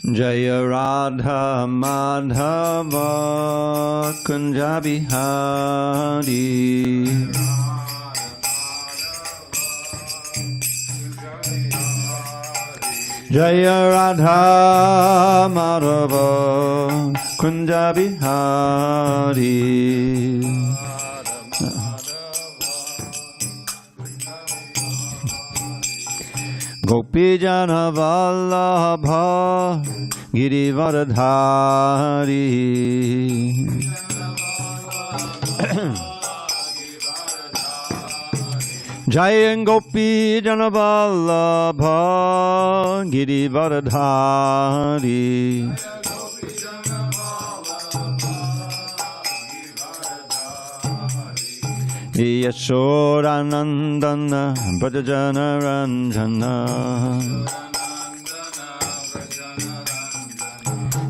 Jaya Radha Madhava Kunja Bihari. Jaya Radha Madhava Kunja Bihari. Gopi Jana Vallabha Girivaradhari. Jaya Gopi Jana Vallabha Girivaradhari. Yashodanandana Brajajana Ranjana.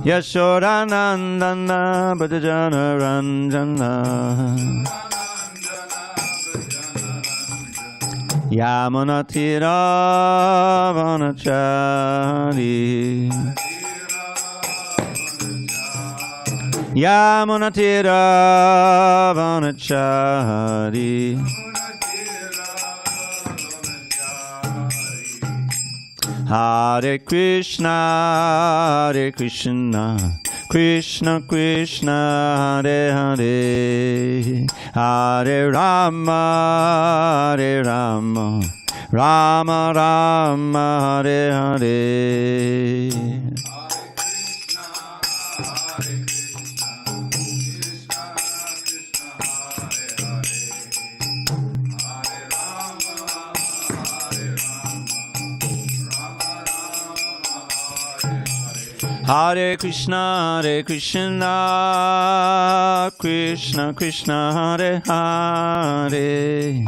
Yashodanandana Brajajana Ranjana. Yamunatira Vanachari. Yamunatira Vanachari. Hare Krishna, Hare Krishna, Krishna Krishna, Hare Hare, Hare Rama, Hare Rama, Rama Rama, Hare Hare. Hare Krishna, Hare Krishna, Krishna Krishna, Hare Hare,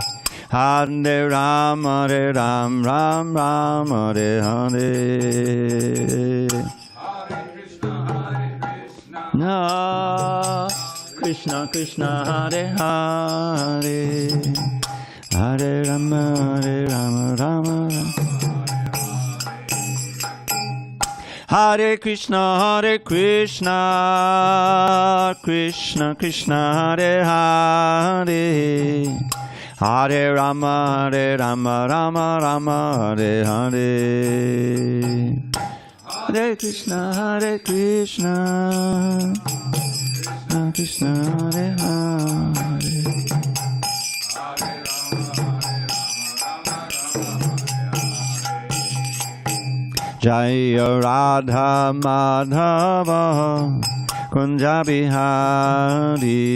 Hare Rama, Hare Ram, Ram Ram, Hare Hare. Hare Krishna, Krishna Hare Hare, Hare Rama, Hare Rama, Rama Rama. Hare Krishna, Hare Krishna, Krishna Krishna, Hare Hare, Hare Rama, Hare Rama, Rama Rama, Hare Hare. Hare Krishna, Hare Krishna, Krishna Krishna, Hare Hare. Jaya Radha Madhava Kunja Bihari.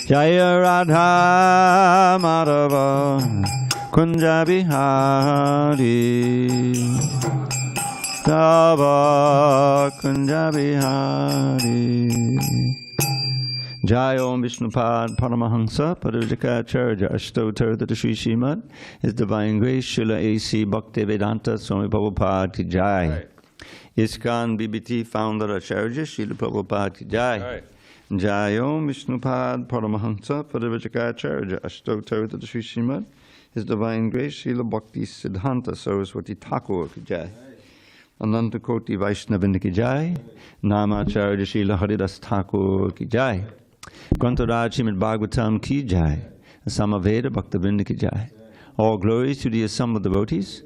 Jaya Radha Madhava Kunja Bihari. Tava Kunja Bihari. Jai Om Vishnupad Paramahansa Padavajikacharya Ashtotar Tata Sri Srimad His Divine Grace Srila A.C. Bhakti Vedanta Swami Prabhupada Ki Jai. ISKCON BBT Founder Acharya Srila Prabhupada Ki Jai. Jai Om Vishnupad Paramahansa Padavajikacharya Ashtotar Tata Sri Srimad His Divine Grace Srila Bhakti Siddhanta Saraswati Thakur Ki Jai. Ananta Koti Vaiṣṇava Ki Jai. Namacharya Srila Haridas Thakur Ki Jai. Grantaraj Srimad Bhagavatam Ki Jai. Samaveda Bhaktivinoda Ki Jai. All glories to the assembled devotees.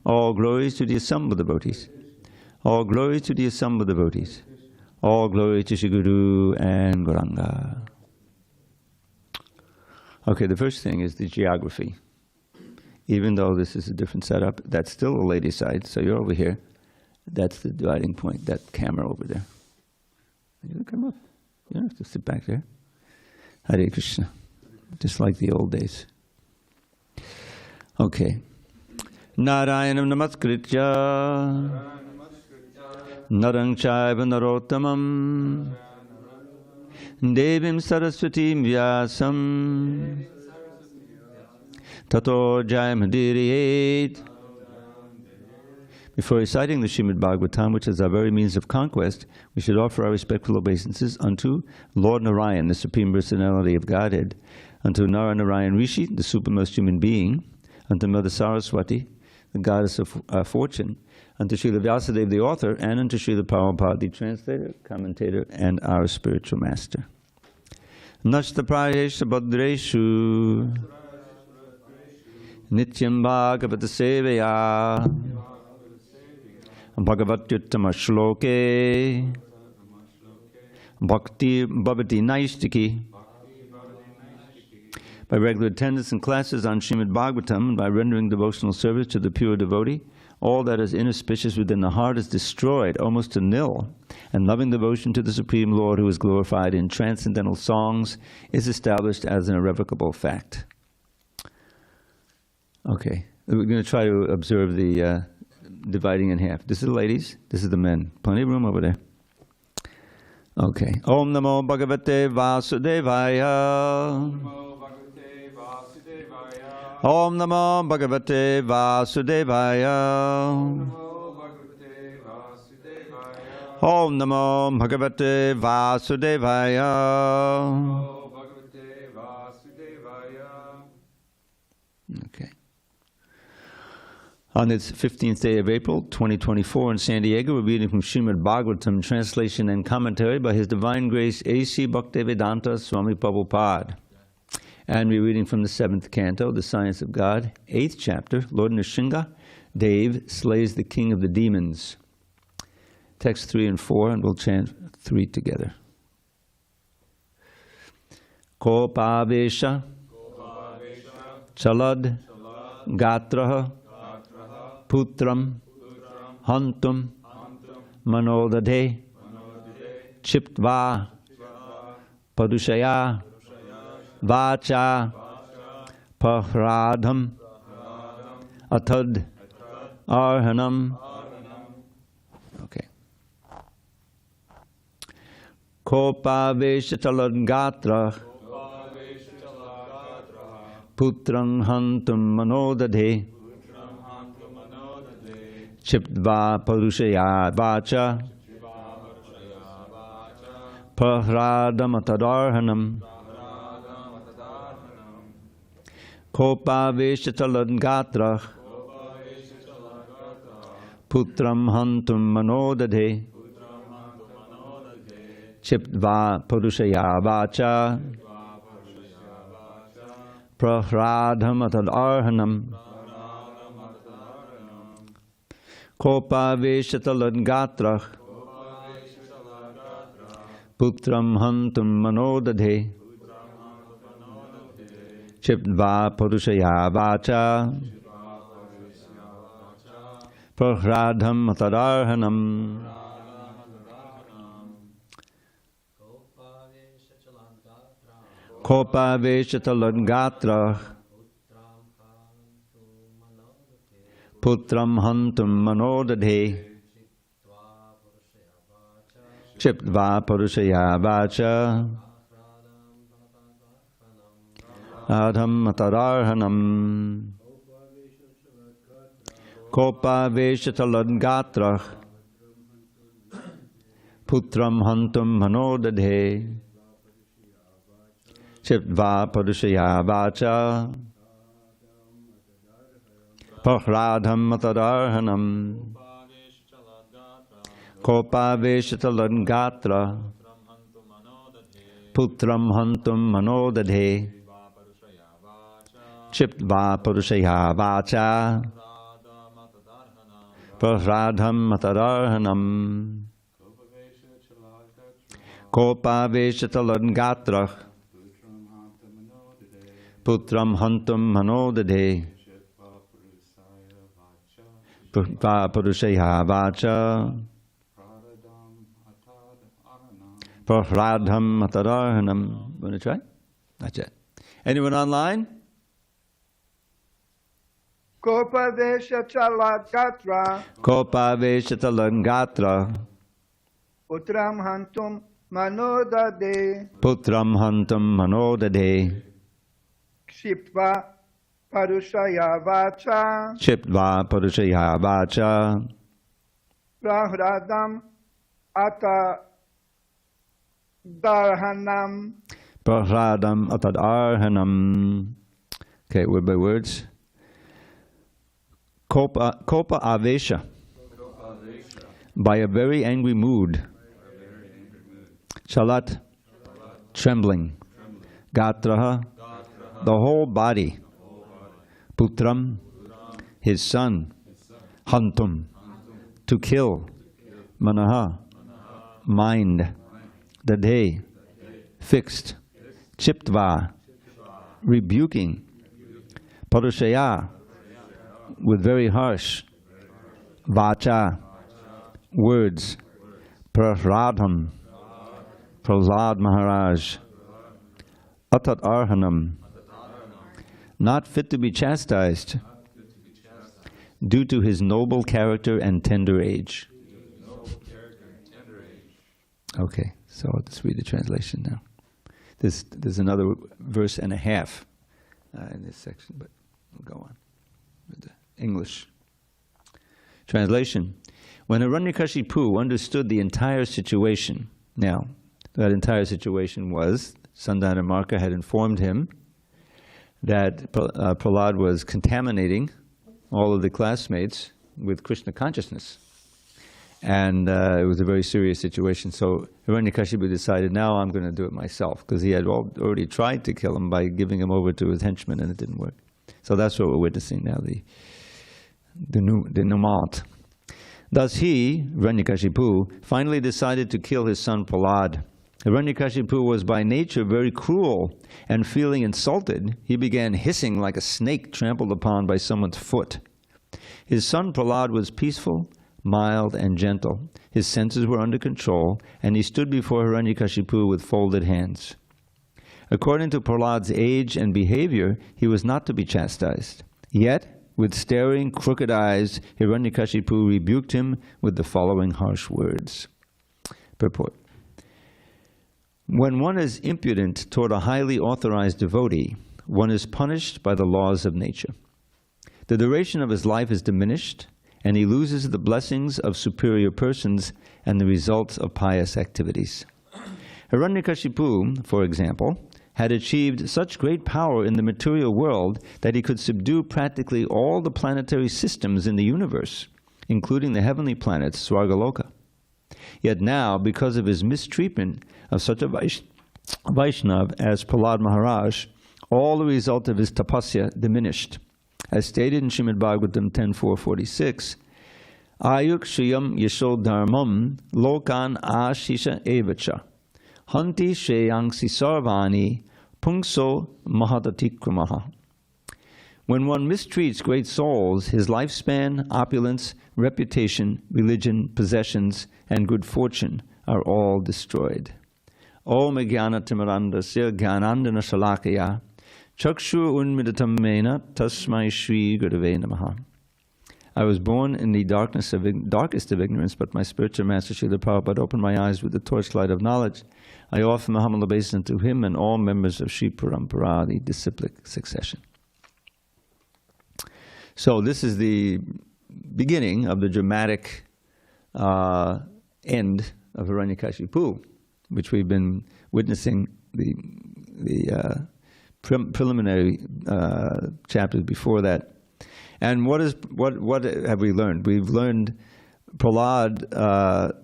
All glories to the assembled devotees. All glories to the assembled devotees. All glory to Shri Guru and Gauranga. Okay, the first thing is the geography. Even though this is a different setup, that's still a lady side, so you're over here. That's the dividing point, that camera over there. You come up. You don't have to sit back there. Hare Krishna. Just like the old days. Okay. Narayanam namaskritya narang chaiva narottamam devim saraswatim vyasam tato jayamadiriyet. Before reciting the Srimad Bhagavatam, which is our very means of conquest, we should offer our respectful obeisances unto Lord Narayan, the Supreme Personality of Godhead, unto Nara Narayan Rishi, the supermost human being, unto Mother Saraswati, the goddess of fortune, unto Srila Vyasadeva, the author, and unto Srila Prabhupada, the translator, commentator, and our spiritual master. Nashta prayesha bhadreshu nityam bhagavata sevaya bhagavatyuttama shloke bhakti bhavati naistiki. By regular attendance in classes on Srimad Bhagavatam and by rendering devotional service to the pure devotee, all that is inauspicious within the heart is destroyed almost to nil, and loving devotion to the Supreme Lord, who is glorified in transcendental songs, is established as an irrevocable fact. Okay, we're going to try to observe the dividing in half. This is the ladies, this is the men. Plenty of room over there. Okay. Om Namo Bhagavate Vasudevaya. Om Namo Bhagavate Vasudevaya. Om Namo Bhagavate Vasudevaya. Okay. On this 15th day of April, 2024 in San Diego, we're reading from Srimad Bhagavatam, translation and commentary by His Divine Grace A.C. Bhaktivedanta Swami Prabhupada. And we're reading from the 7th canto, The Science of God, 8th chapter, Lord Nrsimha Dev slays the king of the demons. Text 3 and 4, and we'll chant 3 together. Kopavesha Chalad Gatraha Putram Hantum Manodade Chiptva Padushaya Vacha Prahlādam Atad Arhanam. Okay. Kopaveshatalangatra Putrang Hantum Manodade Chiptva Padushaya Vacha Prahlādam Atad Arhanam. Kopaveshatalangatra Putram Hantum Manodade Chiptva Padushaya Vacha Prahlādam Atad Arhanam. Kopaveshatalangatra Putram Hantum Manodade Chiptva Padushaya Vacha Prahlādam Atad Arhanam. Kopaveshatalangatra Putram Hantum Manodade Chiptva Padushaya Vacha Adham Atad Arhanam. Kopaveshatalangatra Putram Hantum Manodade Chiptva Padushaya Vacha Prahlādam Atad Arhanam. Kopaveshatalangatra Putram Hantum Manodade Chiptva Padushaya Vacha Prahlādam Atad Arhanam. Kopaveshatalangatra Putram Hantum Manodade Chiptva Padushaya Vacha Prahlādam Atad Arhanam. Want to try? Not yet. Anyone online? Kopaveshatalangatra Putram Hantum Manodade Manodade Chiptva Padushaya Vacha Prahlādam Atad Arhanam. Okay, word by words. Kopa avesha, by a very angry mood. Chalat, trembling. Gatraha, the whole body. Putram, his son. Hantum, to kill. Manaha, mind. Dadhe, fixed. Chiptva, rebuking. Parushaya, with very harsh. Vacha, words. Prahradham, Prahlāda Maharaj. Atat arhanam, not fit to be chastised due to his noble character and tender age. Okay, so let's read the translation now. There's another verse and a half in this section, but we'll go on with the English translation. When Hiraṇyakaśipu understood the entire situation, now that entire situation was Sandana Marka had informed him that Prahlāda was contaminating all of the classmates with Krishna consciousness. And it was a very serious situation. So Hiraṇyakaśipu decided, now I'm going to do it myself, because he had already tried to kill him by giving him over to his henchmen, and it didn't work. So that's what we're witnessing now, the denouement. Thus he, Hiraṇyakaśipu, finally decided to kill his son Prahlāda. Hiraṇyakaśipu was by nature very cruel, and feeling insulted, he began hissing like a snake trampled upon by someone's foot. His son Prahlāda was peaceful, mild, and gentle. His senses were under control, and he stood before Hiraṇyakaśipu with folded hands. According to Prahlāda's age and behavior, he was not to be chastised. Yet, with staring, crooked eyes, Hiraṇyakaśipu rebuked him with the following harsh words. Purport. When one is impudent toward a highly authorized devotee, one is punished by the laws of nature. The duration of his life is diminished, and he loses the blessings of superior persons and the results of pious activities. Hiraṇyakaśipu, for example, had achieved such great power in the material world that he could subdue practically all the planetary systems in the universe, including the heavenly planets, Svargaloka. Yet now, because of his mistreatment of such a Vaiṣṇava as Prahlāda Maharaj, all the result of his tapasya diminished. As stated in Srimad Bhagavatam 10.4.46, Ayuk Shriyam Yasho Dharmam Lokan Ashisha Evacha Hanti Sheyangsi Sarvani Pungso Mahadatikramaha. When one mistreats great souls, his lifespan, opulence, reputation, religion, possessions, and good fortune are all destroyed. Om Jnana Timirandasya Jnanandana Shalakaya Chakshu Unmidatam Mena Tasmai Shri Gurave Namaha. I was born in the darkest of ignorance, but my spiritual master Srila Prabhupada opened my eyes with the torchlight of knowledge. I offer my humble obeisance to him and all members of Sri Parampara, the disciplic succession. So this is the beginning of the dramatic end of Hiraṇyakaśipu, which we've been witnessing the preliminary chapters before that. And what have we learned? We've learned Prahlāda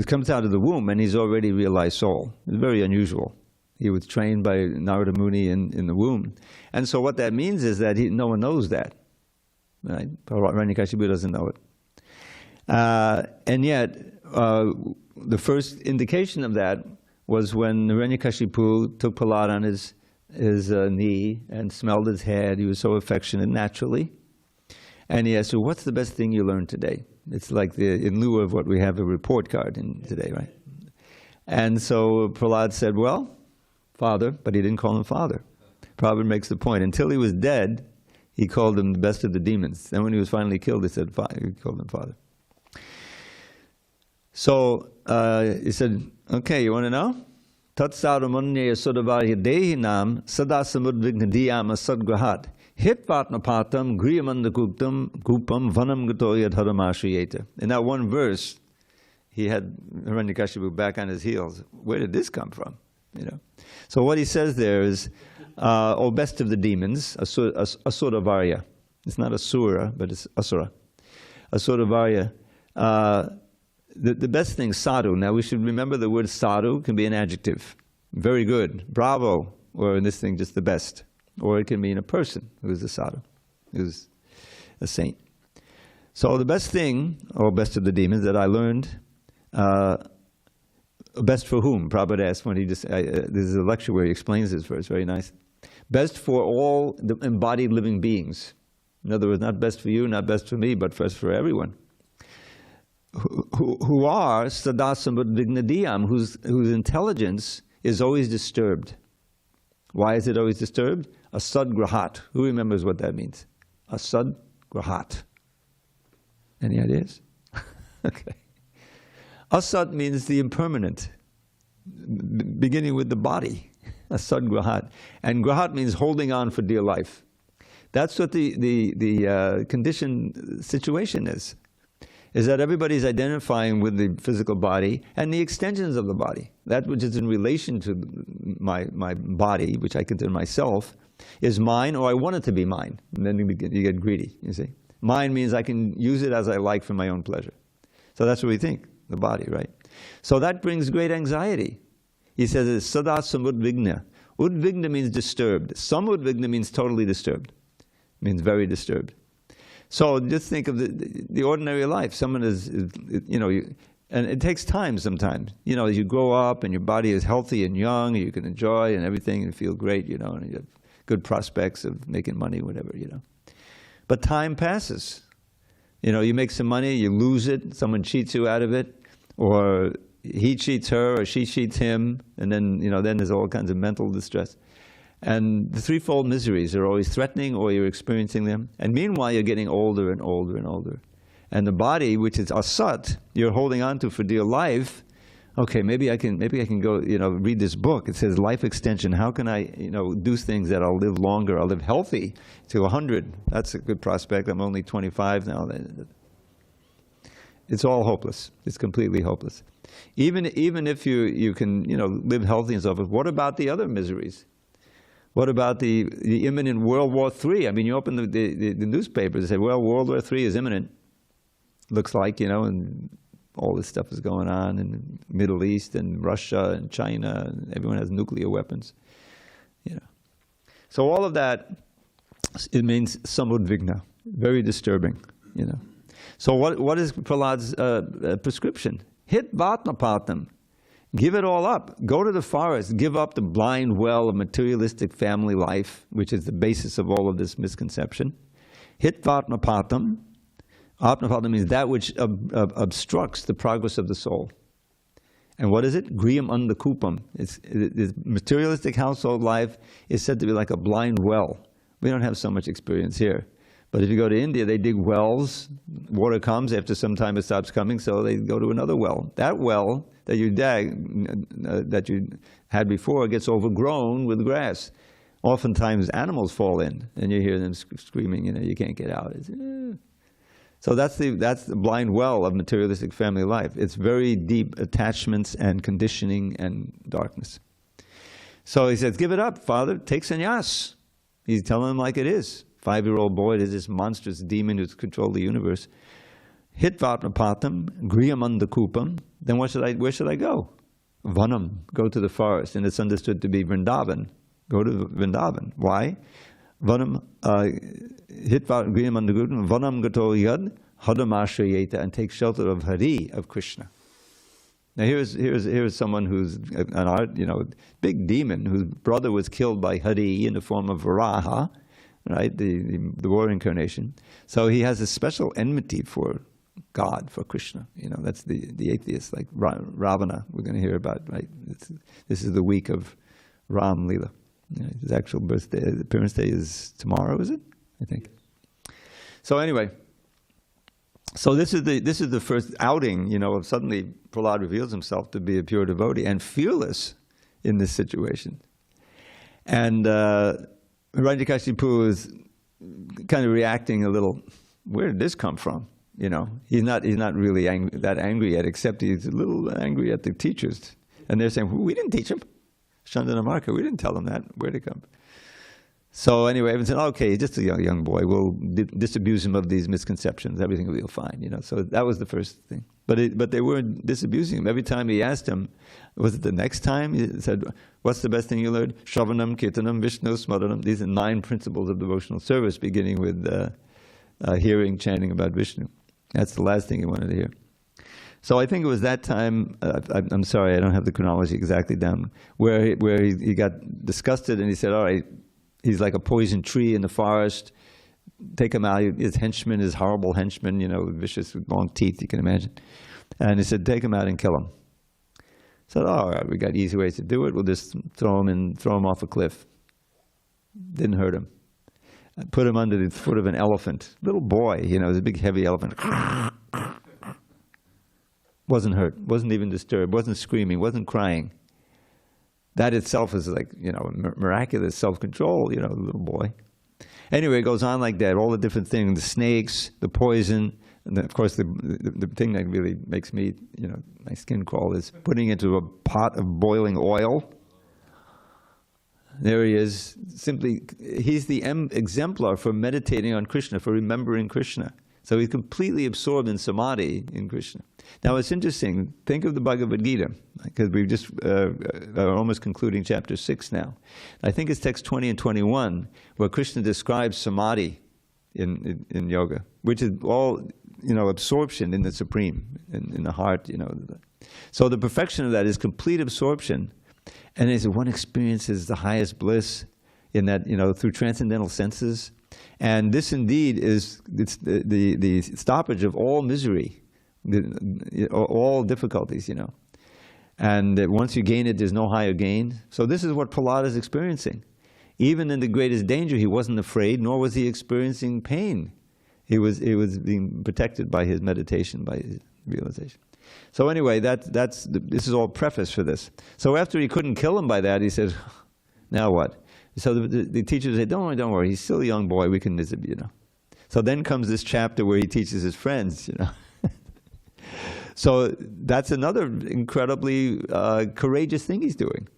comes out of the womb and he's already realized soul. It's very unusual. He was trained by Narada Muni in the womb. And so what that means is that no one knows that. Right? Hiraṇyakaśipu doesn't know it. And yet, the first indication of that was when Hiraṇyakaśipu took Prahlāda on his knee and smelled his head. He was so affectionate naturally. And he asked, well, what's the best thing you learned today? It's like in lieu of what we have a report card in today, right? And so Prahlāda said, well, Father, but he didn't call him Father. Prabhupada makes the point. Until he was dead, he called him the best of the demons. Then when he was finally killed, he called him Father. So he said, okay, you want to know? Tatsaramunya sudavahyadehinam sadasamudvignadiyama sadgrahat hitvatnapatam griyamandakuptam gupam vanam gatoya dharamashayeta. In that one verse, he had Hiraṇyakaśipu back on his heels. Where did this come from? You know. So what he says there is, best of the demons, asuravarya. It's not asura, but it's asura. Asura varya. The best thing, sadhu. Now we should remember the word sadhu can be an adjective. Very good, bravo, or in this thing, just the best. Or it can mean a person who's a sadhu, who's a saint. So the best thing, or best of the demons, that I learned, best for whom? Prabhupada asked when he just, this is a lecture where he explains this verse, very nice. Best for all the embodied living beings. In other words, not best for you, not best for me, but best for everyone. Who are sadasambud vignadiyam, whose intelligence is always disturbed. Why is it always disturbed? Asadgrahat. Who remembers what that means? Asadgrahat. Any ideas? Okay. Asad means the impermanent, beginning with the body. Asadgrahat. And grahat means holding on for dear life. That's what the conditioned situation is that everybody's identifying with the physical body and the extensions of the body. That which is in relation to my body, which I consider myself, is mine, or I want it to be mine. And then you get greedy, you see. Mine means I can use it as I like for my own pleasure. So that's what we think, the body, right? So that brings great anxiety. He says it's sada samudvigna. Udvigna means disturbed. Samudvigna means totally disturbed. Means very disturbed. So just think of the ordinary life. Someone is you know, and it takes time sometimes. You know, as you grow up and your body is healthy and young, you can enjoy and everything and feel great, you know, and you have good prospects of making money, whatever, you know. But time passes. You know, you make some money, you lose it, someone cheats you out of it, or he cheats her or she cheats him, and then, you know, then there's all kinds of mental distress. And the threefold miseries are always threatening, or you're experiencing them. And meanwhile, you're getting older and older and older. And the body, which is asat, you're holding on to for dear life. Okay, maybe I can go, you know, read this book. It says life extension. How can I, you know, do things that I'll live longer? I'll live healthy to 100. That's a good prospect. I'm only 25 now. It's all hopeless. It's completely hopeless. Even if you can, you know, live healthy and so forth. What about the other miseries? What about the imminent World War III? I mean, you open the newspapers and say, well, World War III is imminent. Looks like, you know, and all this stuff is going on in the Middle East and Russia and China, and everyone has nuclear weapons. You know. So all of that, it means samudvigna, very disturbing, you know. So what is Prahlada's prescription? Hit vatnapatam. Give it all up. Go to the forest. Give up the blind well of materialistic family life, which is the basis of all of this misconception. Hit vatnapatam. Atmapatam means that which obstructs the progress of the soul. And what is it? Griyam andakupam. It's materialistic household life is said to be like a blind well. We don't have so much experience here. But if you go to India, they dig wells. Water comes. After some time it stops coming, so they go to another well. That well that you had before gets overgrown with grass. Oftentimes animals fall in, and you hear them screaming, you know, you can't get out. So that's the blind well of materialistic family life. It's very deep attachments and conditioning and darkness. So he says, give it up, Father. Take sannyas. He's telling him like it is. 5-year-old boy, there's this monstrous demon who's controlled the universe. Hit vatnapatam, griyam andakupam. Then where should I go? Vanam, go to the forest. And it's understood to be Vrindavan. Go to Vrindavan. Why? Vanam, hit griyam andakupam, vanam gato yad, hadamashrayeta, and take shelter of Hari, of Krishna. Now here's someone who's an big demon whose brother was killed by Hari in the form of Varaha, right? The war incarnation. So he has a special enmity for God, for Krishna. You know, that's the atheist, like Ravana, we're going to hear about, right? This is the week of Ram Leela. You know, his actual birthday, the appearance day is tomorrow, is it? I think. So anyway, so this is the first outing, you know, of suddenly Prahlāda reveals himself to be a pure devotee and fearless in this situation. And Hiraṇyakaśipu is kind of reacting a little, where did this come from? You know, he's not really that angry yet, except he's a little angry at the teachers. And they're saying, we didn't teach him. Chandana Marka, we didn't tell him that. Where'd it come? So anyway, everyone said, okay, he's just a young boy. We'll disabuse him of these misconceptions. Everything will be fine, you know. So that was the first thing. But they weren't disabusing him. Every time he asked him, was it the next time? He said, what's the best thing you learned? Shravanam, Kirtanam, Vishnu, Smaranam. These are 9 principles of devotional service, beginning with hearing, chanting about Vishnu. That's the last thing he wanted to hear. So I think it was that time, I'm sorry, I don't have the chronology exactly down, where he got disgusted and he said, all right, he's like a poison tree in the forest. Take him out. His henchman is horrible henchman, you know, vicious with long teeth, you can imagine. And he said, take him out and kill him. So, all right, we got easy ways to do it. We'll just throw him off a cliff. Didn't hurt him. I put him under the foot of an elephant. Little boy, you know, it was a big heavy elephant. Wasn't hurt, wasn't even disturbed, wasn't screaming, wasn't crying. That itself is like, you know, miraculous self-control, you know, little boy. Anyway, it goes on like that, all the different things, the snakes, the poison, and then of course the thing that really makes me, you know, my skin crawl is putting into a pot of boiling oil. There he is, simply, he's the exemplar for meditating on Krishna, for remembering Krishna. So he's completely absorbed in samadhi in Krishna. Now it's interesting, think of the Bhagavad Gita, because we've just are almost concluding chapter 6 now. I think it's text 20 and 21, where Krishna describes samadhi in yoga, which is all, you know, absorption in the Supreme, in the heart, you know. So the perfection of that is complete absorption, and as one experiences the highest bliss in that, you know, through transcendental senses. And this indeed is the stoppage of all misery, all difficulties, you know. And once you gain it, there's no higher gain. So this is what Prahlāda is experiencing. Even in the greatest danger, he wasn't afraid, nor was he experiencing pain. He was being protected by his meditation, by his realization. So anyway, this is all preface for this. So after he couldn't kill him by that, he said, now what? So the teachers say, don't worry, he's still a young boy, we can, you know. So then comes this chapter where he teaches his friends, you know. So that's another incredibly courageous thing he's doing.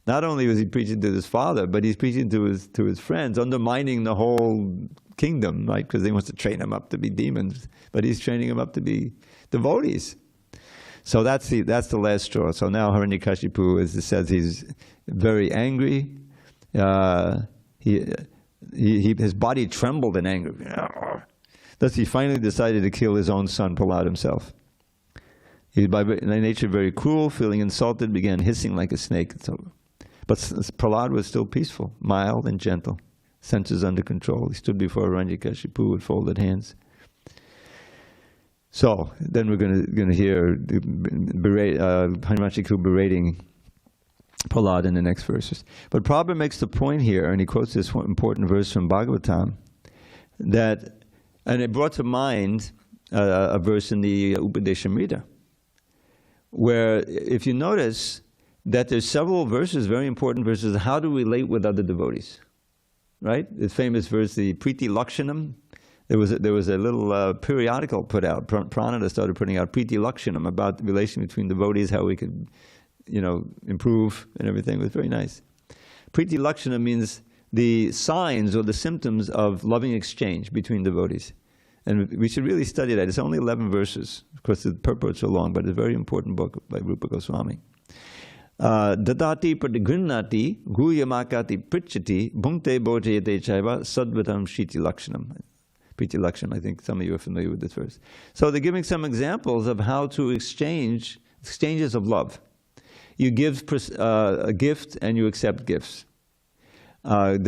Not only was he preaching to his father, but he's preaching to his friends, undermining the whole kingdom, right? Because he wants to train them up to be demons, but he's training them up to be devotees. So that's the last straw. So now Hiraṇyakaśipu, as it says, he's very angry. His body trembled in anger. Thus he finally decided to kill his own son, Prahlāda himself. He was by nature very cruel, feeling insulted, began hissing like a snake. But Prahlāda was still peaceful, mild and gentle, senses under control. He stood before Hiraṇyakaśipu with folded hands. So then we're going to hear Hiraṇyakaśipu berating Prahlāda in the next verses. But Prabhupada makes the point here, and he quotes this one important verse from Bhagavatam, and it brought to mind a verse in the Upadeshamrita, where if you notice that there's several verses, very important verses, how to relate with other devotees, right? The famous verse, the Priti Lakshanam. There was a little periodical put out. Prahlāda started putting out Priti Lakshanam about the relation between devotees, how we could, you know, improve and everything. It was very nice. Priti Lakshana means the signs or the symptoms of loving exchange between devotees. And we should really study that. It's only 11 verses. Of course, the purports are long, but it's a very important book by Rupa Goswami. Dadati pratigrinnati guyamakati prichati bhungte bhojayate chaiva sadvatam shiti lakshanam. Priti Lakshanam, I think some of you are familiar with this verse. So they're giving some examples of how to exchanges of love. You give a gift and you accept gifts. You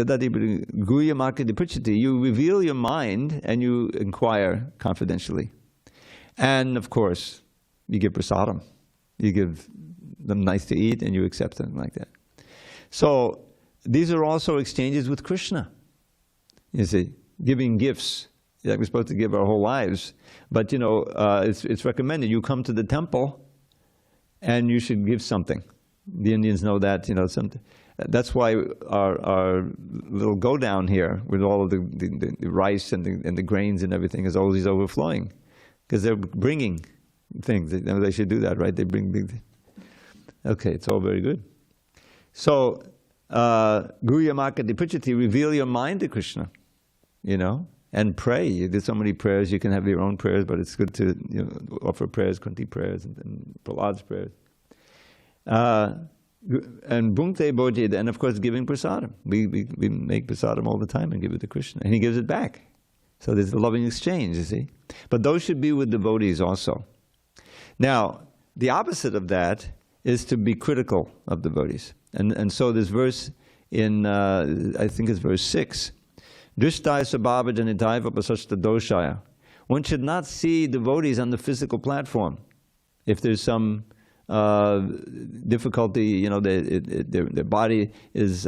reveal your mind and you inquire confidentially. And of course, you give prasadam. You give them nice to eat and you accept them like that. So these are also exchanges with Krishna. You see, giving gifts that we're supposed to give our whole lives. But you know, it's recommended you come to the temple and you should give something. The Indians know that, you know, something. That's why our little go down here with all of the rice and the grains and everything is always overflowing, because they're bringing things. They should do that, right? They bring big. Okay, it's all very good. So Guhyamakati Prichati, reveal your mind to Krishna, and pray. You did so many prayers, you can have your own prayers, but it's good to offer prayers, Kunti prayers, and Prahlada's prayers. And Bhukte Bhojid, and of course giving prasadam. We make prasadam all the time and give it to Krishna, and he gives it back. So there's a loving exchange, you see. But those should be with devotees also. Now, the opposite of that is to be critical of devotees. And so this verse in, I think it's verse 6, Drishtaya sabhava janitaiva pasashta doshaya. One should not see devotees on the physical platform. If there's some difficulty, their body is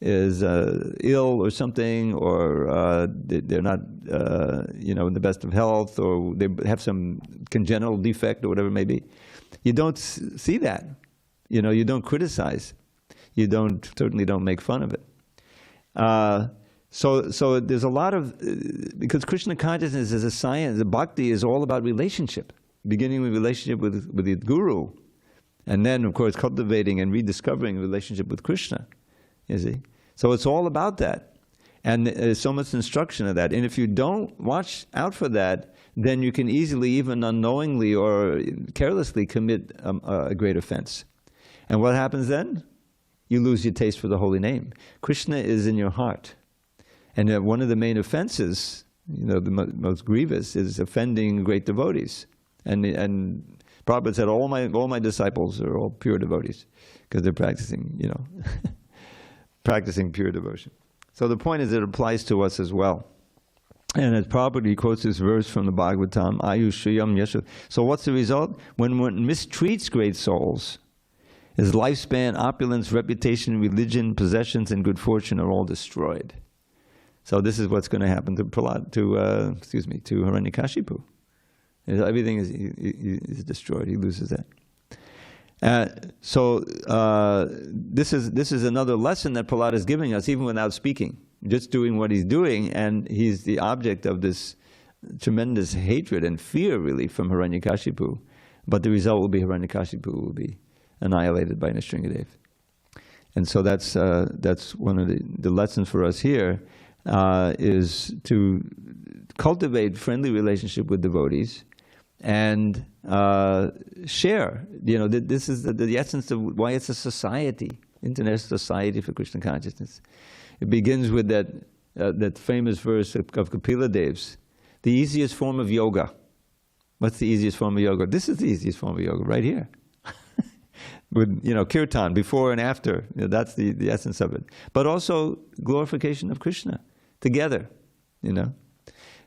ill or something, or they're not, in the best of health, or they have some congenital defect or whatever it may be. You don't see that. You don't criticize. You certainly don't make fun of it. So there's a lot of, because Krishna consciousness is a science, the Bhakti is all about relationship, beginning with relationship with the Guru, and then of course cultivating and rediscovering a relationship with Krishna, you see. So it's all about that. And there's so much instruction of that. And if you don't watch out for that, then you can easily, even unknowingly or carelessly, commit a great offense. And what happens then? You lose your taste for the holy name. Krishna is in your heart. And one of the main offenses, the most grievous, is offending great devotees. And Prabhupada said, all my disciples are all pure devotees, because they're practicing, practicing pure devotion. So the point is, it applies to us as well. And as Prabhupada quotes this verse from the Bhagavatam, Ayushayam Yashu. So what's the result? When one mistreats great souls, his lifespan, opulence, reputation, religion, possessions, and good fortune are all destroyed. So this is what's going to happen to Prahlāda, to Hiraṇyakaśipu. Everything is destroyed. He loses that. This is another lesson that Prahlāda is giving us, even without speaking, just doing what he's doing, and he's the object of this tremendous hatred and fear, really, from Hiraṇyakaśipu. But the result will be Hiraṇyakaśipu will be annihilated by Mistreated. And so that's one of the lessons for us here, is to cultivate friendly relationship with devotees and share. This is the essence of why it's a society, International Society for Krishna Consciousness. It begins with that famous verse of Kapila Dev's, the easiest form of yoga. What's the easiest form of yoga? This is the easiest form of yoga, right here. With kirtan, before and after, that's the essence of it. But also glorification of Krishna, together,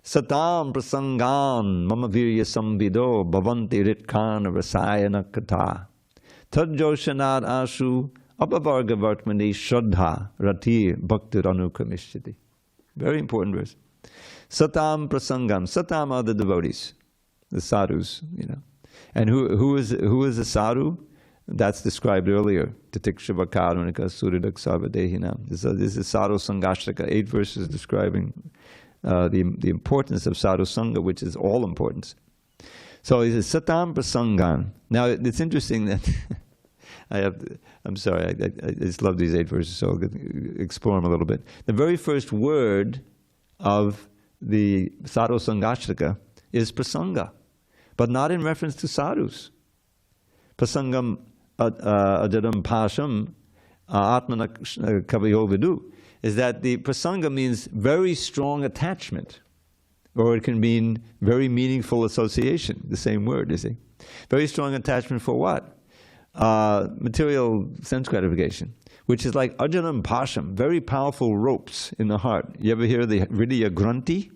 Satam prasangan mama virya samvido bhavanti ritkana rasayana kata tadjoshanad ashu apavarga vartmani shraddha rati bhaktir anukramishyati. Very important verse. Satam prasangam. Satam are the devotees, the sadhus, And who is the sadhu? That's described earlier. Titikshava karunika suridak sarvadehinam. This is sadhu sangashaka, 8 verses describing the importance of sadhu sangha, which is all importance. So he says satam prasangan. Now it's interesting that I'm sorry, I just love these 8 verses, so I'll explore them a little bit. The very first word of the sadhu sangashaka is prasanga, but not in reference to sadhus. Prasangam ajadam pasham atmana kaviyo vidu, is that the prasanga means very strong attachment, or it can mean very meaningful association, the same word, you see. Very strong attachment for what? Material sense gratification, which is like ajanam pasham, very powerful ropes in the heart. You ever hear the Hridaya Granthi?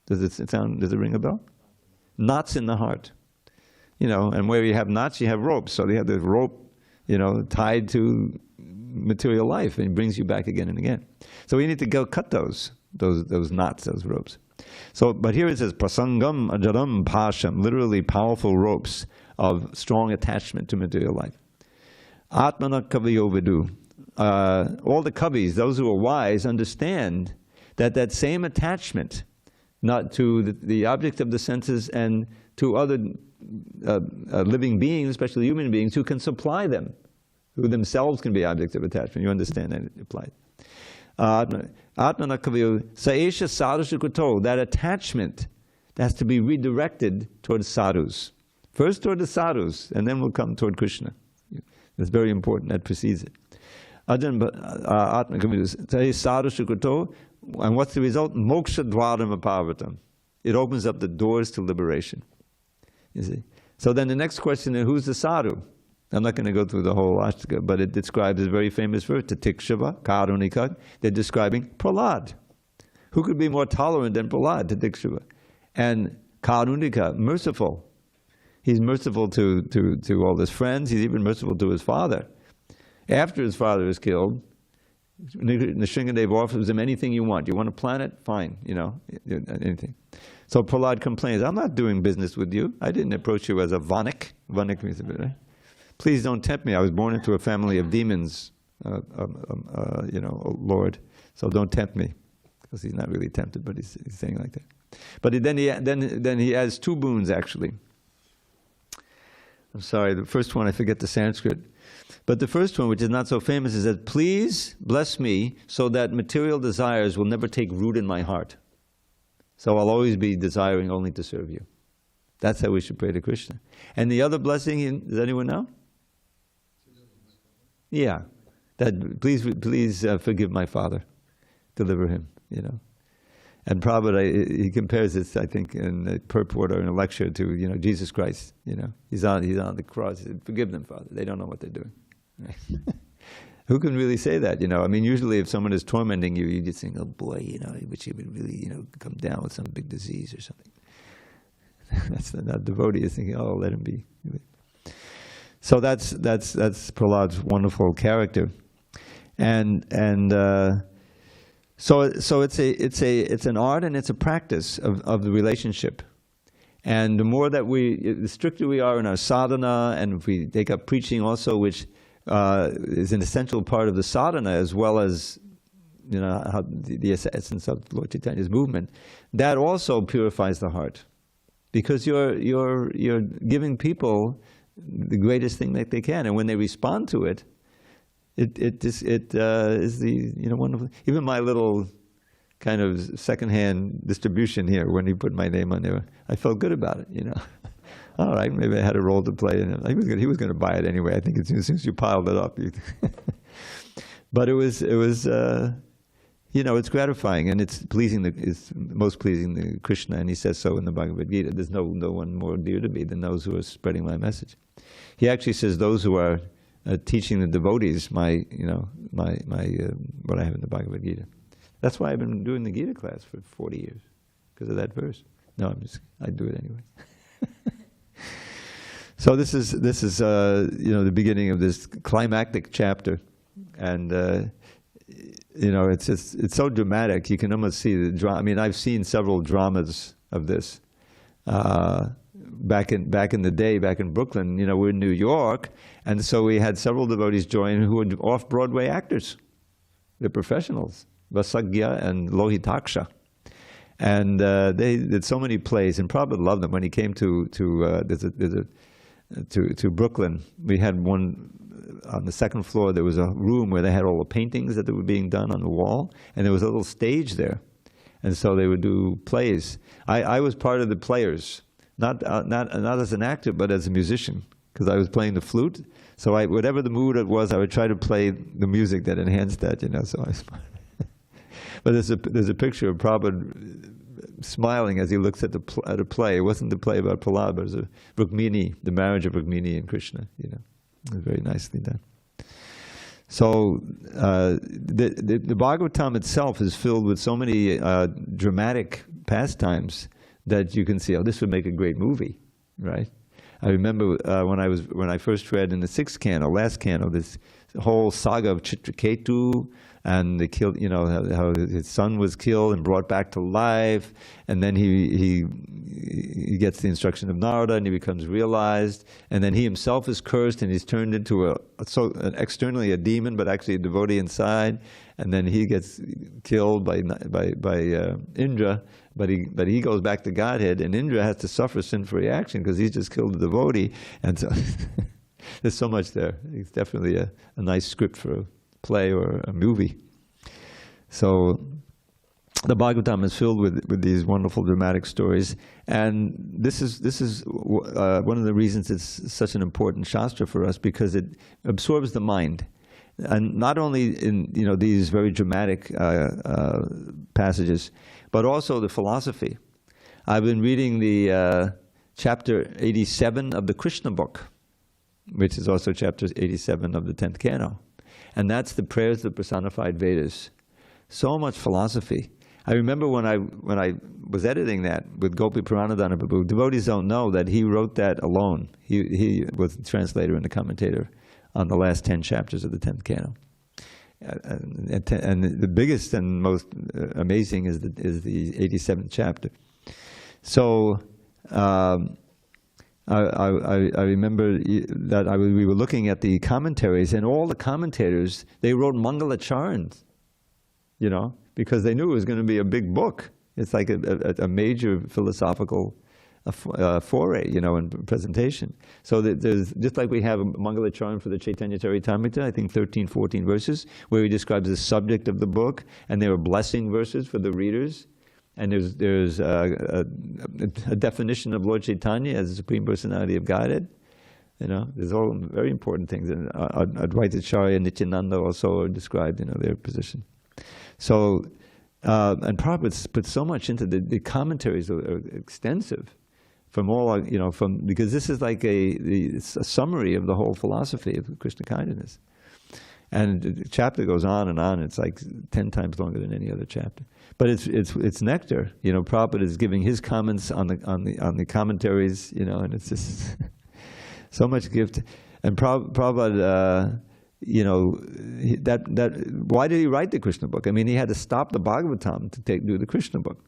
Does it ring a bell? Knots in the heart. And where you have knots, you have ropes. So they have the rope, tied to material life, and it brings you back again and again. So we need to go cut those knots, those ropes. So, but here it says prasangam ajaram pasham, literally powerful ropes of strong attachment to material life. Atmana kaviyo vidu. All the kavis, those who are wise, understand that same attachment, not to the object of the senses and to other living beings, especially human beings, who can supply them who themselves can be objects of attachment. You understand that applied. Atmanakaviyo saesha sadhusukuto, that attachment has to be redirected towards sadhus. First toward the sadhus, and then we'll come toward Krishna. That's very important, that precedes it. Atmanakaviyo sadhusukuto, and what's the result? Moksha dvaram apavatam. It opens up the doors to liberation. You see? So then the next question is, who's the sadhu? I'm not going to go through the whole Ashtaka, but it describes a very famous verse, Titikshava, Karunika. They're describing Prahlāda. Who could be more tolerant than Prahlāda, Titikshava? And Karunika, merciful. He's merciful to all his friends. He's even merciful to his father. After his father is killed, Nrsimhadev offers him anything you want. You want a planet? Fine, anything. So Prahlāda complains, I'm not doing business with you. I didn't approach you as a vanik. Vanik means a bit, right? Please don't tempt me. I was born into a family of demons, Lord. So don't tempt me. Because he's not really tempted, but he's saying like that. But then he has two boons, actually. I'm sorry, the first one, I forget the Sanskrit. But the first one, which is not so famous, is that please bless me so that material desires will never take root in my heart. So I'll always be desiring only to serve you. That's how we should pray to Krishna. And the other blessing, does anyone know? Yeah, that please forgive my father, deliver him, And Prabhupada, he compares this, I think, in a purport or in a lecture to, Jesus Christ, He's on the cross. He said, forgive them, Father. They don't know what they're doing. Right? Who can really say that, I mean, usually if someone is tormenting you, you just think, oh boy, I wish he would really, come down with some big disease or something. That's not devotee is thinking, oh, let him be. So that's Prahlāda's wonderful character, and so it's an art and it's a practice of the relationship, and the more that the stricter we are in our sadhana, and if we take up preaching also, which is an essential part of the sadhana as well as how the essence of Lord Chaitanya's movement, that also purifies the heart, because you're giving people the greatest thing that they can, and when they respond to it, it is the wonderful. Even my little kind of secondhand distribution here, when he put my name on there, I felt good about it. All right, maybe I had a role to play, and he was going to buy it anyway. I think as soon as you piled it up, but it was it's gratifying, and it's pleasing. It's most pleasing to Krishna, and he says so in the Bhagavad Gita. There's no one more dear to me than those who are spreading my message. He actually says those who are teaching the devotees what I have in the Bhagavad Gita. That's why I've been doing the Gita class for 40 years, because of that verse. No, I do it anyway. So this is the beginning of this climactic chapter, and it's so dramatic. You can almost see the drama. I mean, I've seen several dramas of this. Back in the day, back in Brooklyn, we're in New York, and so we had several devotees join who were off-Broadway actors. They're professionals, Vasagya and Lohitaksha, and they did so many plays. And Prabhupada loved them. When he came to Brooklyn, we had one on the second floor. There was a room where they had all the paintings that were being done on the wall, and there was a little stage there, and so they would do plays. I was part of the players. Not as an actor, but as a musician, because I was playing the flute. So whatever the mood it was, I would try to play the music that enhanced that, So but there's a picture of Prabhupada smiling as he looks at a play. It wasn't the play about Prahlāda, but it was Rukmini, the marriage of Rukmini and Krishna. It was very nicely done. So the Bhagavatam itself is filled with so many dramatic pastimes that you can see, oh, this would make a great movie, right? I remember when I first read in the sixth canto, last canto, this whole saga of Chitraketu, and they killed, how his son was killed and brought back to life, and then he gets the instruction of Narada and he becomes realized, and then he himself is cursed and he's turned into externally a demon, but actually a devotee inside, and then he gets killed by Indra, but he goes back to Godhead, and Indra has to suffer sin for reaction because he's just killed a devotee, and so There's so much there. It's definitely a nice script for a play or a movie. So the Bhagavatam is filled with these wonderful dramatic stories, and this is one of the reasons it's such an important shastra for us, because it absorbs the mind, and not only in these very dramatic passages, but also the philosophy. I've been reading the chapter 87 of the Krishna book, which is also chapter 87 of the 10th canto, and that's the prayers of the personified Vedas. So much philosophy. I remember when I was editing that with Gopi Prahlāda Prabhu, devotees don't know that he wrote that alone. He was the translator and the commentator on the last 10 chapters of the 10th canto. And the biggest and most amazing is the 87th chapter. So I remember that we were looking at the commentaries, and all the commentators, they wrote Mangalacharans, because they knew it was going to be a big book. It's like a major philosophical foray, and presentation. So there's, just like we have a Mangalacharan for the Chaitanya Charitamrita, I think 13, 14 verses, where he describes the subject of the book, and there are blessing verses for the readers. And there's a definition of Lord Chaitanya as the Supreme Personality of Godhead. There's all very important things. And Advaitacharya and Nityananda also are described, their position. So, and Prabhupada put so much into the commentaries are extensive from all, because this is like a summary of the whole philosophy of Krishna consciousness. And the chapter goes on and on. It's like 10 times longer than any other chapter. But it's nectar. Prabhupada is giving his comments on the commentaries, and it's just so much gift. And Prabhupada, why did he write the Krishna book? I mean, he had to stop the Bhagavatam to do the Krishna book,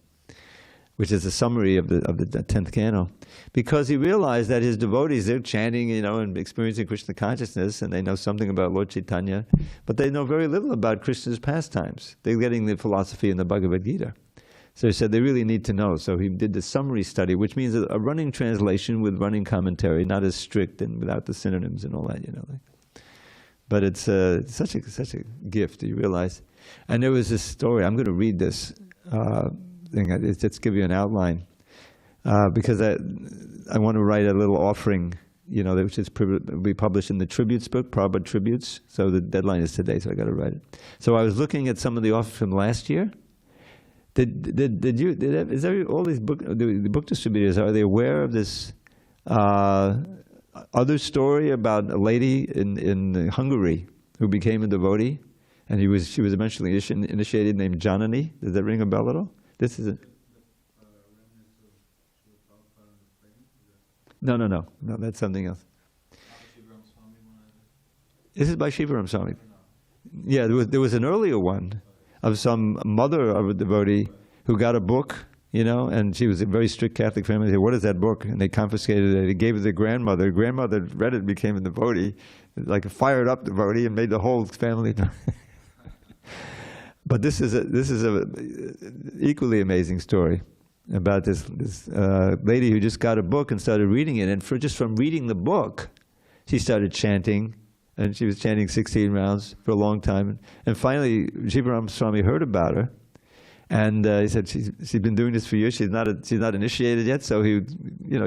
which is a summary of the 10th canto, because he realized that his devotees, they're chanting, and experiencing Krishna consciousness, and they know something about Lord Chaitanya, but they know very little about Krishna's pastimes. They're getting the philosophy in the Bhagavad Gita. So he said they really need to know. So he did the summary study, which means a running translation with running commentary, not as strict and without the synonyms and all that, But it's such a gift, you realize. And there was this story. I'm going to read this thing. Just give you an outline, because I want to write a little offering, which is be published in the Tributes book, Prabhupada Tributes. So the deadline is today, so I got to write it. So I was looking at some of the offers from last year. Is there all these the book distributors, are they aware of this other story about a lady in Hungary who became a devotee, and she was eventually initiated, named Janani? Does that ring a bell at all? This is No, that's something else. This is by Shivaram Swami. Yeah, there was an earlier one of some mother of a devotee who got a book, and she was a very strict Catholic family. They said, "What is that book?" And they confiscated it. They gave it to the grandmother. The grandmother read it, became a devotee, like a fired up devotee, and made the whole family. But this is a equally amazing story about this lady who just got a book and started reading it, and just from reading the book, she started chanting, and she was chanting 16 rounds for a long time, and finally Shivaram Swami heard about her, and he said she's been doing this for years. She's not initiated yet, so he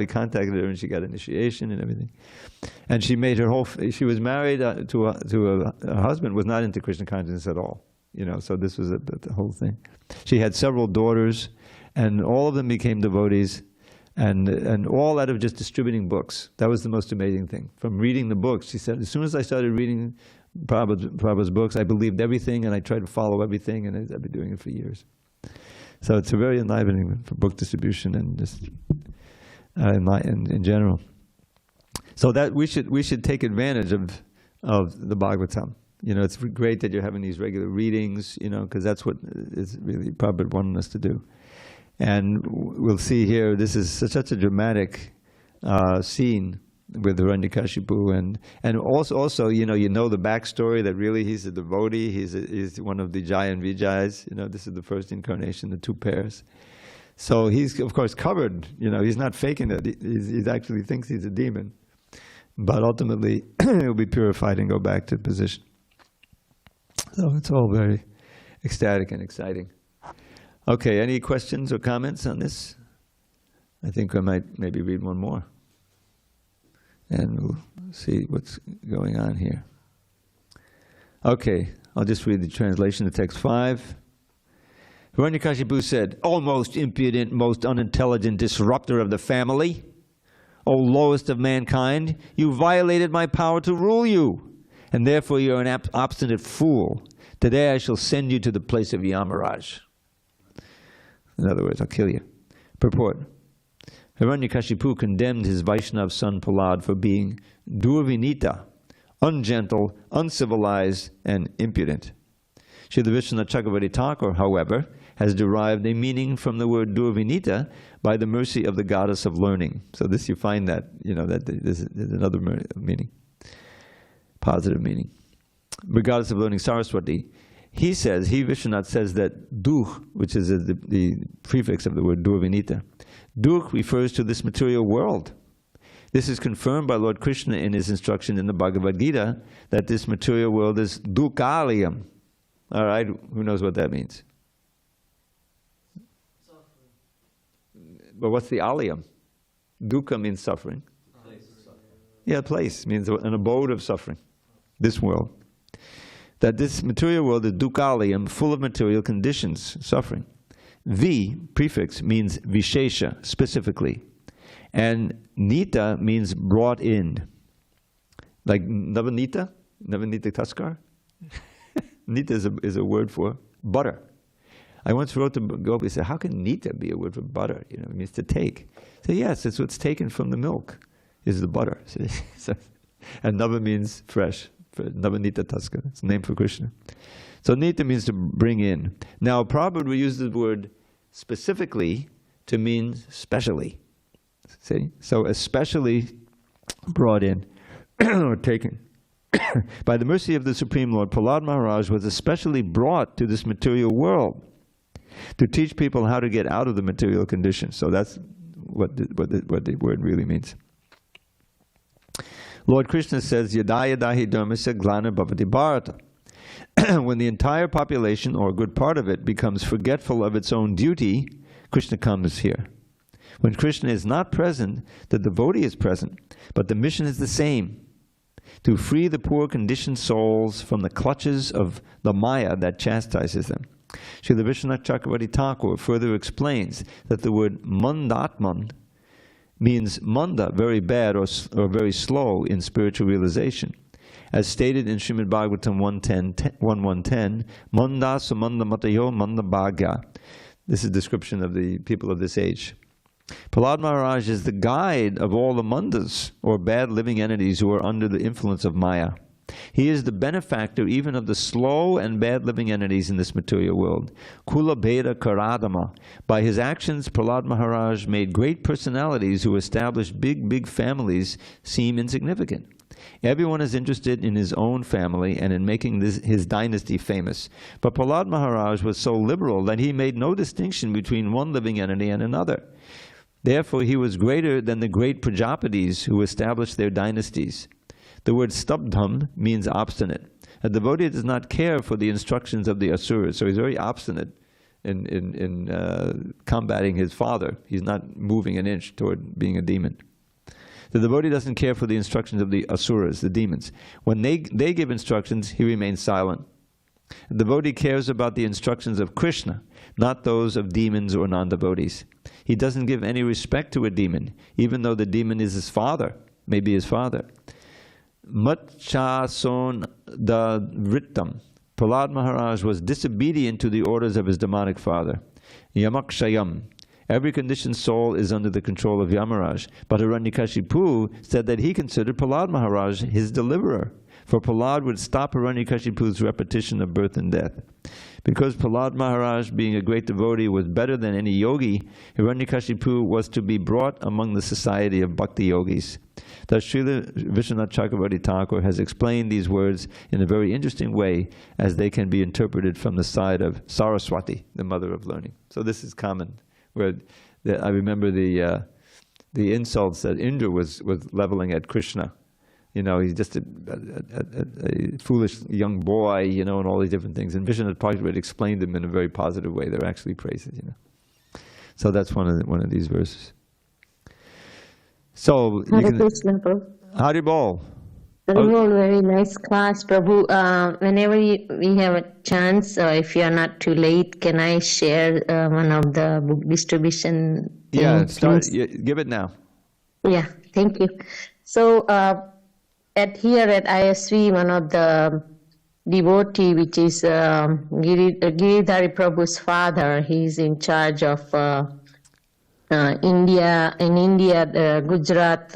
contacted her, and she got initiation and everything, and she made she was married to a husband was not into Krishna consciousness at all. So this was the whole thing. She had several daughters, and all of them became devotees, and all out of just distributing books. That was the most amazing thing. From reading the books, she said, as soon as I started reading Prabhupada's books, I believed everything, and I tried to follow everything, and I've been doing it for years. So it's a very enlivening for book distribution and just in general. So that we should take advantage of the Bhagavatam. It's great that you're having these regular readings, because that's what is really Prabhupada wanting us to do. And we'll see here, this is such a dramatic scene with Hiraṇyakaśipu, and also you know the backstory that really he's a devotee. He's one of the Jaya and Vijayas. This is the first incarnation, the two pairs. So he's of course covered. He's not faking it. He actually thinks he's a demon. but ultimately it will be purified and go back to position. So it's all very ecstatic and exciting. Okay, any questions or comments on this? I think I might maybe read one more. And we'll see what's going on here. Okay, I'll just read the translation of text 5. Hiraṇyakaśipu said, "O most impudent, most unintelligent disruptor of the family, O lowest of mankind, you violated my power to rule you, and therefore you're an obstinate fool. Today I shall send you to the place of Yamaraj." In other words, I'll kill you. Purport. Hiraṇyakaśipu condemned his Vaiṣṇava son Prahlāda for being durvinita, ungentle, uncivilized, and impudent. Srila Vishwanath Chakravarti Thakur, however, has derived a meaning from the word durvinita by the mercy of the goddess of learning. So this, you find that, that there's another meaning, positive meaning. The goddess of learning, Saraswati, Vishwanath says that dukh, which is the prefix of the word durvinita, dukh refers to this material world. This is confirmed by Lord Krishna in his instruction in the Bhagavad Gita that this material world is dukkālayam. All right, who knows what that means? Suffering. But what's the alayam? Dukkha means suffering. Yeah, place means an abode of suffering. This world. That this material world is dukkālayam, full of material conditions, suffering. V, prefix, means vishesha, specifically. And nita means brought in. Like navanita? Navanita taskar? Nita is a word for butter. I once wrote to Gopi, said, how can nita be a word for butter? It means to take. I said, yes, it's what's taken from the milk, is the butter. And nava means fresh. Navanita taskar. It's a name for Krishna. So nita means to bring in. Now Prabhupada will use the word specifically to mean specially. See? So especially brought in or taken. By the mercy of the Supreme Lord, Prahlāda Maharaj was especially brought to this material world to teach people how to get out of the material conditions. So that's what the word really means. Lord Krishna says, Yada yadahi dharmasya glana bhavati bharata. When the entire population, or a good part of it, becomes forgetful of its own duty, Krishna comes here. When Krishna is not present, the devotee is present, but the mission is the same: to free the poor conditioned souls from the clutches of the Maya that chastises them. Srila Vishwanath Chakravarti Thakur further explains that the word mandatman means manda, very bad or very slow in spiritual realization. As stated in Srimad Bhagavatam 1.1.10, manda sumanda matayo manda bhagya. This is a description of the people of this age. Prahlāda Maharaj is the guide of all the mandas, or bad living entities who are under the influence of Maya. He is the benefactor even of the slow and bad living entities in this material world. Kula Bheda Karadama. By his actions, Prahlāda Maharaj made great personalities who established big families seem insignificant. Everyone is interested in his own family and in making his dynasty famous. But Prahlāda Maharaj was so liberal that he made no distinction between one living entity and another. Therefore, he was greater than the great Prajapatis who established their dynasties. The word stabdham means obstinate. A devotee does not care for the instructions of the asuras, so he's very obstinate in combating his father. He's not moving an inch toward being a demon. The devotee doesn't care for the instructions of the asuras, the demons. When they give instructions, he remains silent. The devotee cares about the instructions of Krishna, not those of demons or non-devotees. He doesn't give any respect to a demon, even though the demon is his father, maybe his father. Matchason da Vrittam. Prahlāda Maharaj was disobedient to the orders of his demonic father. Yamakshayam. Every conditioned soul is under the control of Yamaraj. But Hiraṇyakaśipu said that he considered Prahlāda Maharaj his deliverer, for Prahlāda would stop Hiraṇyakashipu's repetition of birth and death. Because Prahlāda Maharaj, being a great devotee, was better than any yogi, Hiraṇyakashipu was to be brought among the society of Bhakti yogis. Thus Srila Vishwanath Chakravarti Thakur has explained these words in a very interesting way, as they can be interpreted from the side of Saraswati, the mother of learning. So this is common. Where I remember the insults that Indra was leveling at Krishna You know, he's just a foolish young boy, you know, and all these different things. And Vishnu Prabhupada explained them in a very positive way. They're actually praises, you know. So that's one of these verses. So Hare Krishna, Prabhu. Haribol. Haribol, very nice class, Prabhu. Whenever we have a chance, if you are not too late, can I share one of the book distribution things? Yeah, give it now. Yeah, thank you. So here at ISV, one of the devotee, which is Giridhari Prabhu's father, he's in charge of India, the Gujarat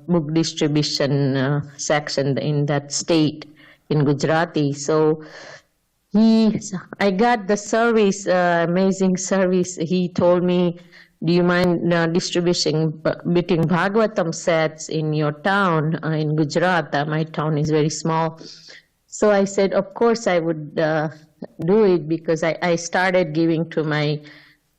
book distribution section in that state in Gujarati. So I got the service, amazing service. He told me, do you mind distributing Bhagavatam sets in your town in Gujarat? My town is very small. So I said, of course I would do it, because I started giving to my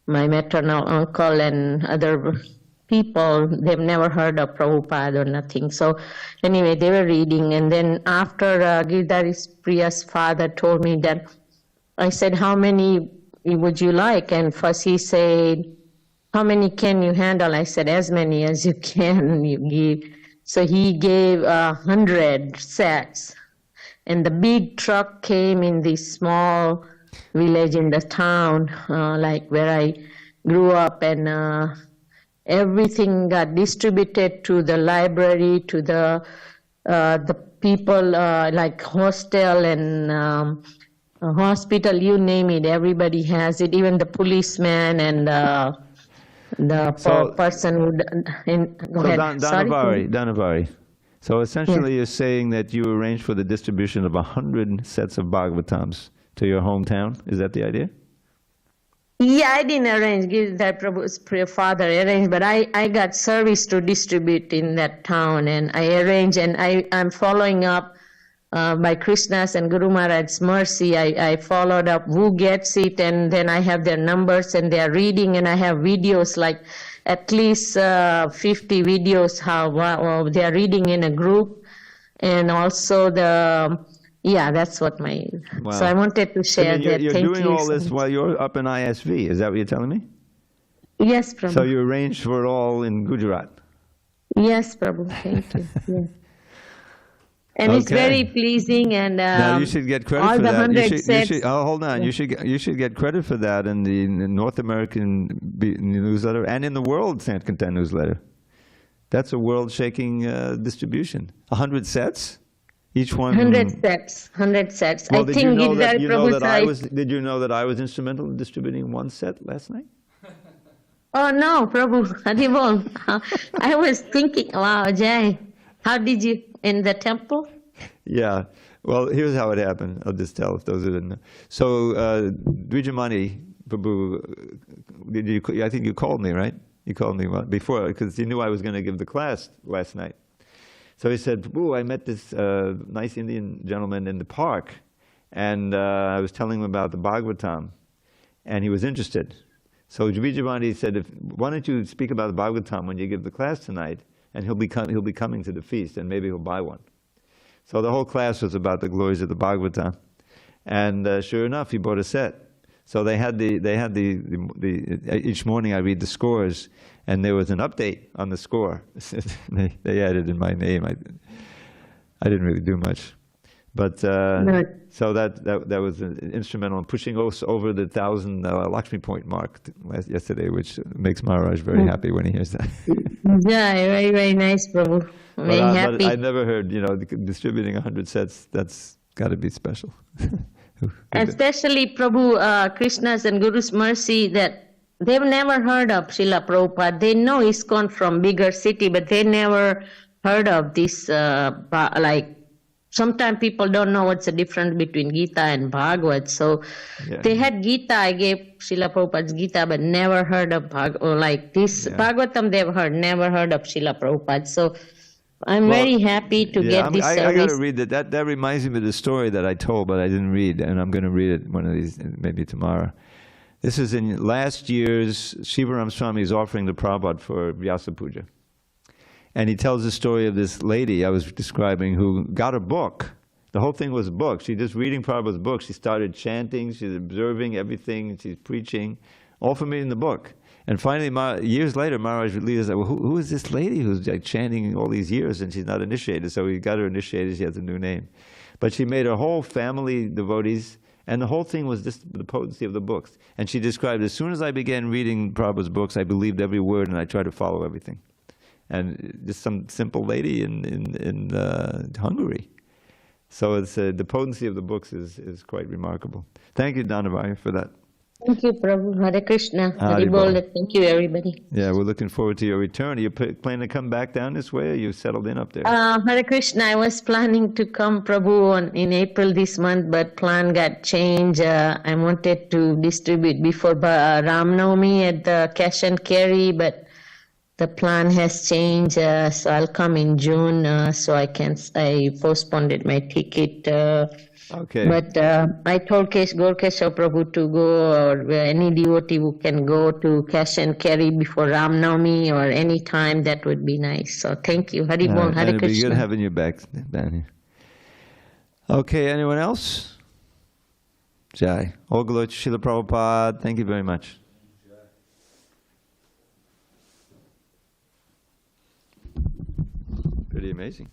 maternal uncle and other people. They've never heard of Prabhupada or nothing. So anyway, they were reading. And then after Giridhari Priya's father told me that, I said, how many would you like? And first he said, how many can you handle? I said, as many as you can, you give. So he gave 100 sets. And the big truck came in this small village in the town, like where I grew up, and everything got distributed to the library, to the people, like hostel and hospital, you name it. Everybody has it, even the policeman and the person who... Go ahead. Danavari. So essentially you're saying that you arranged for the distribution of 100 sets of Bhagavatams to your hometown. Is that the idea? Yeah, I didn't arrange. Giridhari Prabhu's father arranged, but I got service to distribute in that town, and I arranged, and I'm following up by Krishna's and Guru Maharaj's mercy. I followed up who gets it, and then I have their numbers, and they are reading, and I have videos, like at least 50 videos how they are reading in a group, and also that's what my... Wow. So I wanted to share that. You're doing all this while you're up in ISV. Is that what you're telling me? Yes, Prabhu. So you arranged for it all in Gujarat? Yes, Prabhu. Thank you. Yes. And it's very pleasing, and now you should get credit for that. You should, hold on. You should get credit for that in the North American newsletter and in the World Sankirtan newsletter. That's a world-shaking distribution. 100 sets, each one. 100 sets. 100 sets. Well, I think did you know that I was instrumental in distributing one set last night? Oh no, Prabhu, Haribol. I was thinking, wow, Jai, how did you? In the temple? Yeah. Well, here's how it happened. I'll just tell if those who didn't know. So, Dvijamani Prabhu, I think you called me, right? You called me before, because you knew I was going to give the class last night. So he said, Prabhu, I met this nice Indian gentleman in the park, and I was telling him about the Bhagavatam, and he was interested. So Dvijamani said, why don't you speak about the Bhagavatam when you give the class tonight? And he'll be coming to the feast, and maybe he'll buy one. So the whole class was about the glories of the Bhagavatam, and sure enough, he bought a set. So they had each morning I read the scores, and there was an update on the score. they added in my name. I didn't really do much, but so that was instrumental in pushing us over the 1,000 Lakshmi point mark yesterday, which makes Maharaj very happy when he hears that. Yeah, very, very nice, Prabhu. Very happy. But I never heard, distributing 100 sets, that's got to be special. Especially Prabhu, Krishna's and Guru's mercy, that they've never heard of Srila Prabhupada. They know ISKCON from bigger city, but they never heard of this, sometimes people don't know what's the difference between Gita and Bhagavad. So they had Gita, I gave Srila Prabhupada's Gita, but never heard of Bhagavatam they've heard, never heard of Srila Prabhupada. So I'm very happy to get this service. I got to read that. That reminds me of the story that I told, but I didn't read, and I'm going to read it one of these, maybe tomorrow. This is in last year's Shivaram Swami's offering to Prabhupada for Vyasa Puja. And he tells the story of this lady I was describing who got a book. The whole thing was a book. She just reading Prabhupada's book. She started chanting, she's observing everything, she's preaching, all from reading the book. And finally, years later, Maharaj realized, well, who is this lady who's like chanting all these years and she's not initiated? So he got her initiated, she has a new name. But she made her whole family devotees, and the whole thing was just the potency of the books. And she described, as soon as I began reading Prabhupada's books, I believed every word and I tried to follow everything. And just some simple lady in Hungary. So it's, the potency of the books is quite remarkable. Thank you, Dhanavaya, for that. Thank you, Prabhu. Hare Krishna. Hare Haribol. Bol. Thank you, everybody. Yeah, we're looking forward to your return. Are you planning to come back down this way, or you settled in up there? Hare Krishna. I was planning to come, Prabhu, in April this month, but plan got changed. I wanted to distribute before Ram Navami at the cash and carry, but the plan has changed. So I'll come in June. So I postponed my ticket. Okay. But I told Gaurkeshava Prabhu to go, or any devotee who can go to cash and carry before Ram Navami or any time, that would be nice. So thank you. Hari Bol, Hare It'll be Krishna. good having you back down here. Okay, anyone else? Jai. All glory to Srila Prabhupada. Thank you very much. Pretty amazing.